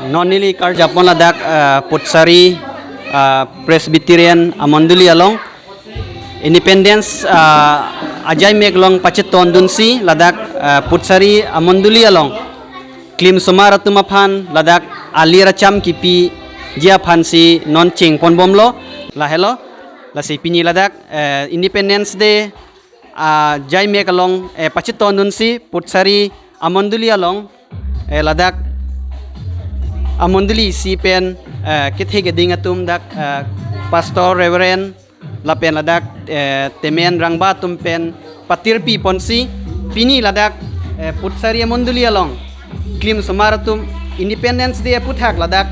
nonili kar Japon ladak Putsari Presbyterian Amonduli along Independence Ajay Meglong Pacheton Dunsi ladak Putsari Amonduli along Klim Sumara Tumaphan ladak Alira Cham Kipi Jia Phansi non Ching Ponbomlo la hello la si pini ladak Independence Day Jai Meglong Pacheton Dunsi Putsari Amonduli along ladak Amonduli si pen kithe geding atum dak Pastor Reverend lapen ladak temen rangba tum pen patirpi ponsi pini ladak Putsari Amonduli along Klim Sumaratum Independence Day puthak ladak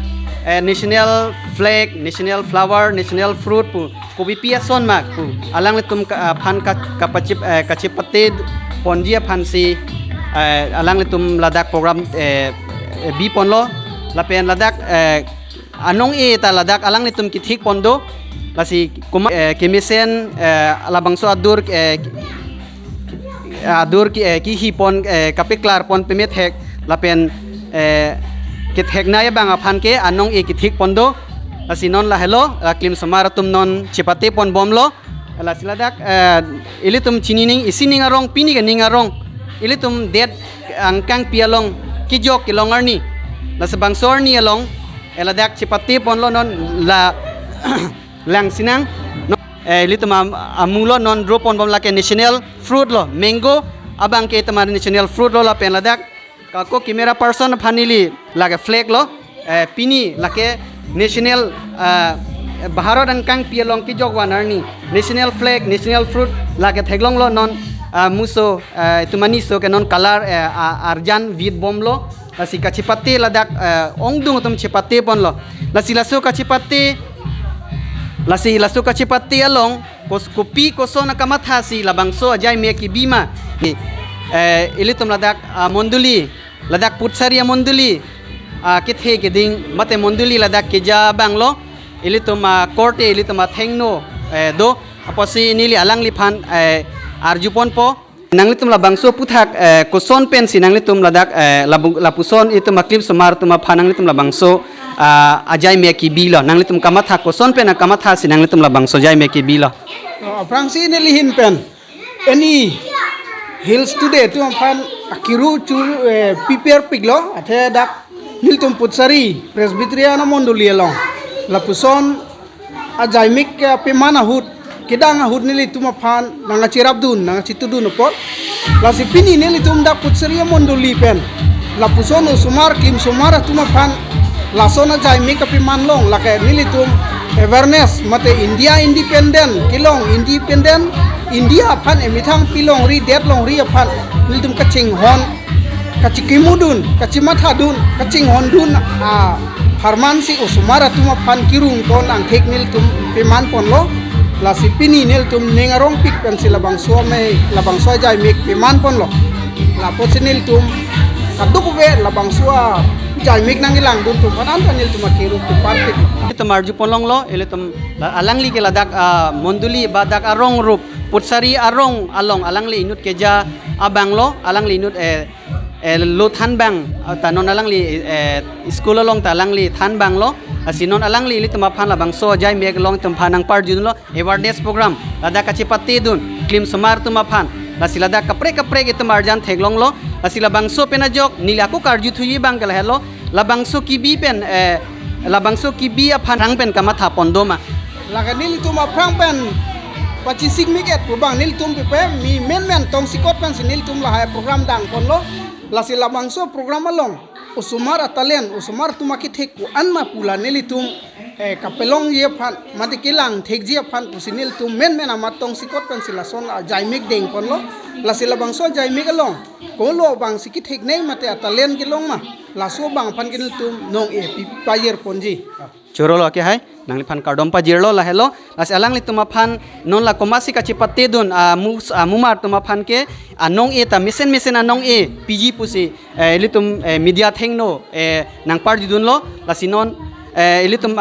national flag, national flower, national fruit pu kopi son mak pu alang letum phan kachipatid ponjia phansi alang letum ladak program bi ponlo lapen ladak anong ta ladak alang letum kithik pondo lasi kemisen alabangso adur ki hipon kapiklar pon pemet hek lapen kithek na ya bang aphan ke anong kithik pondo lasi non la hello Klim Sumaratum non chipate pon bomlo lasi ladak ilitum chinining isining arong pini ganing arong ilitum det angkang pialong kijok kilongarni lasi bangsor ni along eladak chipate pon lo non la lang sinang ilitum amulo non drop pon bom lake national fruit lo mango abang ke tamar national fruit lo la pen ladak kako camera person phanili lage flag lo pini lake national Bharat angkang pialong ki jogwanarni national flag national fruit lage theglong lo non muso tumani so ke non color arjan vid bom lo lasi kachipati ladak ongdung tum chipati pon lo lasi laso kachipati along kopi koso nakamatha si labangso ajay meki bima ilitum ladak Monduli ladak Putsari Amonduli kithe geding mate Monduli ladak keja banglo ilitum korte ilitum thengno do aposi nili alang liphan arjupon po nanglitum labangso puthak koson pen sinanglitum ladak lapuson itum Klim Sumaratum phananglitum labangso ajay meki bilo nanglitum kamatha koson pen kamatha sinanglitum labangso jay meki bilo Prangsi nilihin pen any hills today tu phan akiru chu piper piglo athe dak niltum Putsari Presbyterian Amonduli along lapuson ajaimik pemana hut kedang hut nilitum phan nanga chirabdun nanga chitudun pot lasi pini nilitum dak Putsari Amonduli pen lapuson sumar Klim Sumara tuma phan lasona jaimik pemanlong lake nilitum awareness mate India independent kilong independent India phan emithang pilong ri det long ri phan niltum kaching hon kachikimudun kachimathadun kaching hon dun harmansi usumara tuma phan kirung ton ang thek niltum peman ponlo lasi pini niltum nengarong pik pen silabang suame labang soa jai mek peman ponlo lapot siniltum kadukwe labang suwa jai mek nangilang dun tum panan niltum akirung tu partik ilitum arjupon long lo ilitum alang li ke ladak Monduli badak arong rup Putsari arong along alangli inut keja abanglo alangli inut lo than bang tanon alangli school along talangli than banglo asinon alangli litum phan labang so jai meg long tum phanang par jun lo awareness program lada kachipati dun Klim Sumaratum phan lasilada kapre itum arjan theglong lo lasilabang so penajok nilaku karju thuyi bang kala hello labang so kibi pen labangso kibi aphan rang pen kamatha pondoma laga nilitum aprang pen pachisik miket pubang niltum pipe mi men tong sikot pen siniltum la program dang ponlo lasi labangso program along usumar atalen usumar tumaki thek ku anma pula nilitum kapelong ye phan matikilang thek ji phan pusinil tum men amat tong sikot pen silason jaimik deng ponlo lasi labangso jaimik along kolo bang sikit thek nei mate atalen kilong ma laso bang phan kinil tum nong payer ponji chorolo ke hai nangli phan kardompa jirlo la hello las alang li tuma phan non la komasi kachipate dun mumar tuma phan ke anong ta misen anong pg pusi ilitum media thengno nang par dun lo lasinon ilitum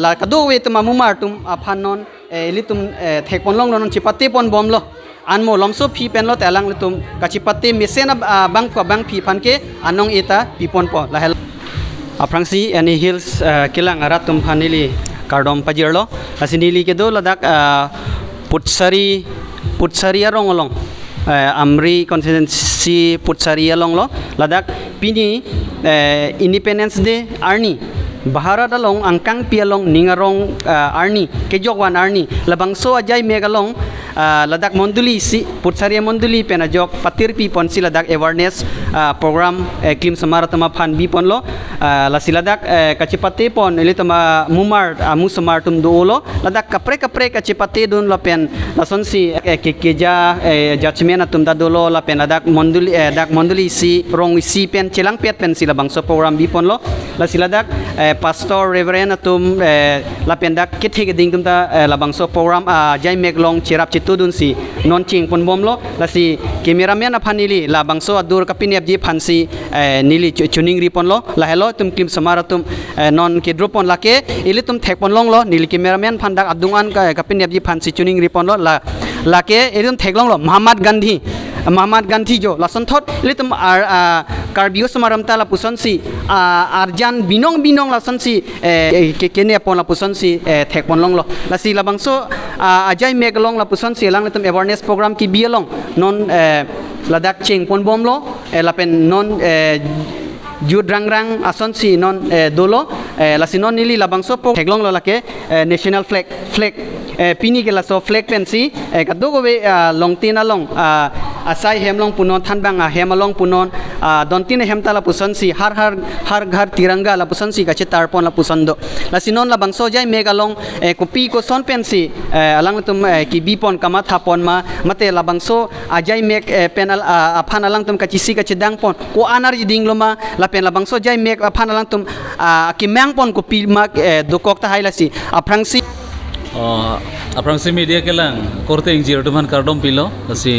la kadowe tuma mumar tum phan non ilitum thekpon long non chipate pon bom lo anmo lomso phi pen lo telang litum kachipate misen bang phi phan ke anong eta pipon po la hello aprangsi ani hills kilang arat tum phanili kardom pajirlo asinili ke do ladak putsari arong olong amri constituency putsari along lo ladak pini independence day arni Baharat along angkang pialong ningarong arni kejokwan arni labangso ajay megalong ladak monduli si putsari monduli penajok patirpi pon si ladak awareness program klim samaratama phan bi pon lo la siladak kacipate pon ilitama mumar musamar tum duolo ladak kapre kacipate dun la pen lason si keja judgment atum da dolo la pen ladak monduli si rong si pen chelang pet pen sila bangso program bi pon lo la siladak pastor reverend atum la pen dak kithig ding tum da la bangso program jai meglong chirap chitudun si non ching pon bom lo la si cameraman aphanili la bangso adur kapini abji phansi nili chuning ri pon lo la hello tum klim samaratum non ke drop on lake ili tum thek pon long lo nili cameraman phandak adungan ka kapin yabji phansi tuning ripon lo la lake ili tum thek long lo Mahatma Gandhi jo lason thot ili tum karbio samaram ta la puson si arjan binong lason si kene pon la puson si thek pon long lo la si la bangso ajai megalong la puson si lang tum awareness program ki bialong non ladak cheng pon bom lo la pen non jud rang ason si non dolo la sinon nili labangso po theglong lo lake national flag pini ke la so flag pen si kadogo we longtina long asai hemlong punon thanbang hemalong punon dontin hemtala puson si har ghar tiranga la puson si kache tarpon la puson do la sinon labangso jai megalong kopi ko son pen si alang tum ki bipon kama thapon ma mate labangso ajai mek penal aphan alang tum kachisi kachedang pon ko anar jiding loma la pen labang so jai mek aphan alang tum ki mang pon ko pi mak dokok ta haila si aprangsi media kelang korte ingjir tuman kardom pilo si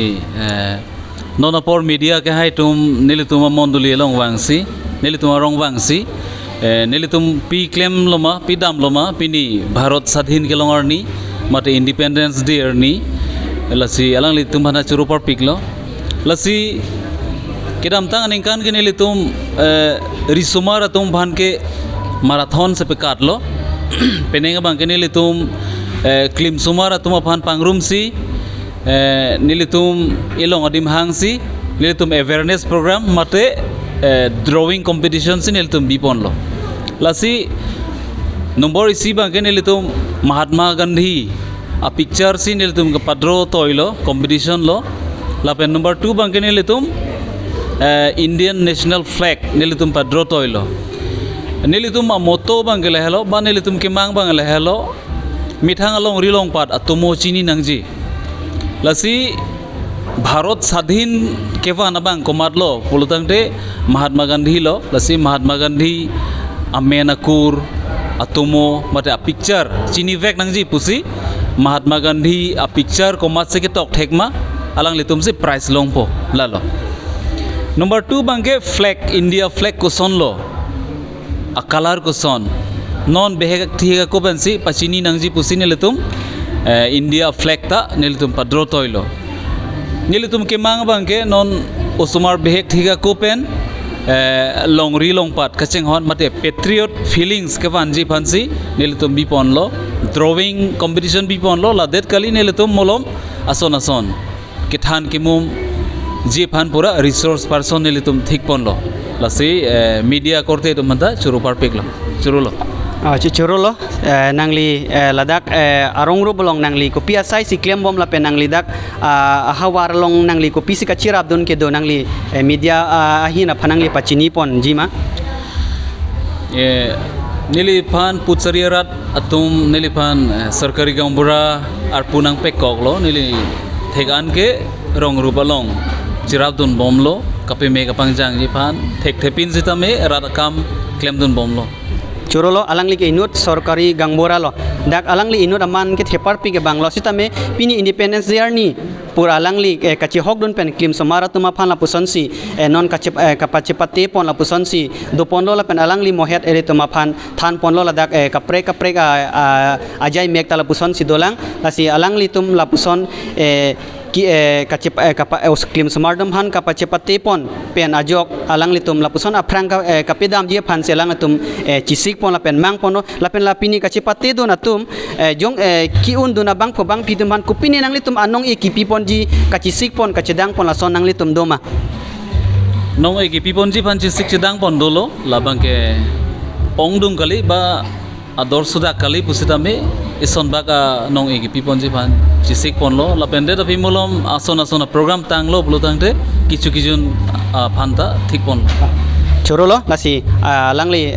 nona por media ke hai tum nilitum monduli long wangsi nilitum rong wangsi nilitum pi claim loma pi dam loma pini bharat sadhin ke longarni mate independence day arni lasi alang litum hana churupar piklo lasi kedam tang aningkan ke nilitum risumar atum bhan ke marathon se pe katlo penenga bang ke nilitum klim sumar atum aphan pangrum si nilitum ilong adim hangsi nilitum awareness program mate drawing competition si nilitum bipon lo lasi nomor isi bang ke nilitum Mahatma Gandhi a picture si nilitum ke padro toilo competition lo lapen number 2 bang ke nilitum Indian national flag nilitum padro toilo nilitum moto bang ke lehelo ba nilitum ke mang bang lehelo mithang along rilong pat atomo chini nangji lasi bharat sadhin kewa na bang komadlo pulutangte Mahatma Gandhi lo lasi Mahatma Gandhi amenakur atomo mate a picture chini vek nangji pusi Mahatma Gandhi a picture komat se ke tok thekma alang litum se price long po lalo number 2 bangke flag India flag ko son lo a color ko son non behek thiga ko bansi pachini nangji pusine letum India flag ta nelitum padro toilo nelitum ke mang bangke non osumar behek thiga ko pen longri longpat kacheng hon mate patriot feelings ke vanji phansi nelitum bipon lo drawing competition bipon lo ladet kali nelitum molom ason ke than ke mum je phan pura resource person nelitum thik pon lo lasi media korte to manda churu parpek lo churu lo Cicuro lo nangli ladak arong ro bolong nangli kopi asai si klem bom la pe nangli dak hawar long nangli kopi si kachirap don ke do nangli media ahina phanangli pachini pon jima nili phan putsariarat atum nili phan sarkari gambura ar punang pekok lo nili thegan ke rong ru bolong chirap don bom lo kape me kapangjang ji phan thek thepin sita me radakam klem don bom lo Curolo alangli ke inut sorkari gangbora lo dak alangli inut aman ke thepar pi ke banglo sitame pini independence day ni pura alangli kachi hok dun pen klim samara tuma phan la pusansi non kachi kapachipate pon la pusansi do pon lo la pen alangli mohet ere tuma phan than pon lo la dak kapre ajai mek ta la pusansi dolang lasi alangli tum la puson klim semardom han kapacipati pon pen ajok alang litum lapuson aprang kapidam dia pan selang litum cisik pon lapen mang pon lapen lapini kacipati do natum jong kiun do na bang po bang pidum han kupini nang litum anong ikipi pon ji kacisik pon kacedang pon lason nang litum doma nong egi piponji pan cisik cedang pon dolo labang ke ongdung kali ba ador sudah kali pusitame ison baga nong egi piponji pan cisik pon lo lapende tapi mulom ason program tang lo bulu tang te kicu kijun panta thik pon choro lo lasi alangli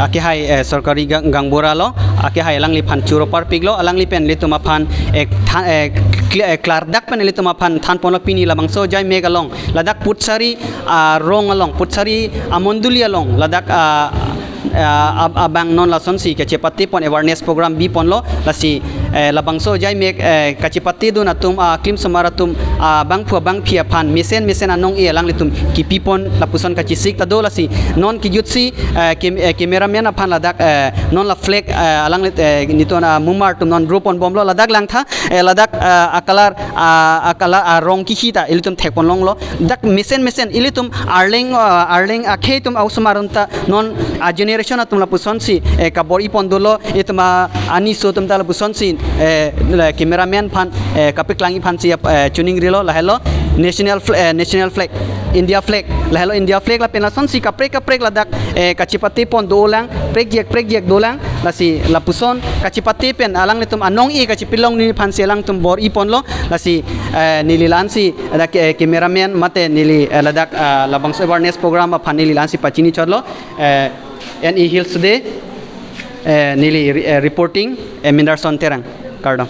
ake hai sarkari gangbora lo ake hai alangli phan churo par piglo alangli pen lituma phan klar dak pen lituma phan than pon lo pini labang so jai mega long ladak putsari rong along putsari amonduli along ladak abang non lason si kacipati pon awareness program bi pon lo lasi labang so jai mek kacipati do natum klim samaratum bang phua bang phia phan misen anong e lang litum kipi pon lapuson kacisik tado lasi non kijutsi cameraman phan ladak non la flag alang nito na mumar tum non group on bom lo ladak lang tha ladak akala rong ki hita ilitum thek pon long lo dak misen ilitum arling akhe tum ausmarunta non generation atum lapuson si kabori pon dolo itma ani so tum dal lapuson si cameraman phan kapik langi phan si tuning rilo lahelo national flag India flag lahelo India flag la penason si kaprek ladak kacipati pon dolang prek jek dolang lasi lapuson kacipati pen alang litum anong i kacipilong ni phan selang tum bor i pon lo lasi nililan si ladak cameraman mate nili ladak labang awareness program phan nililan si pachini chorlo and hills today nili reporting Mindarson Terang Kardom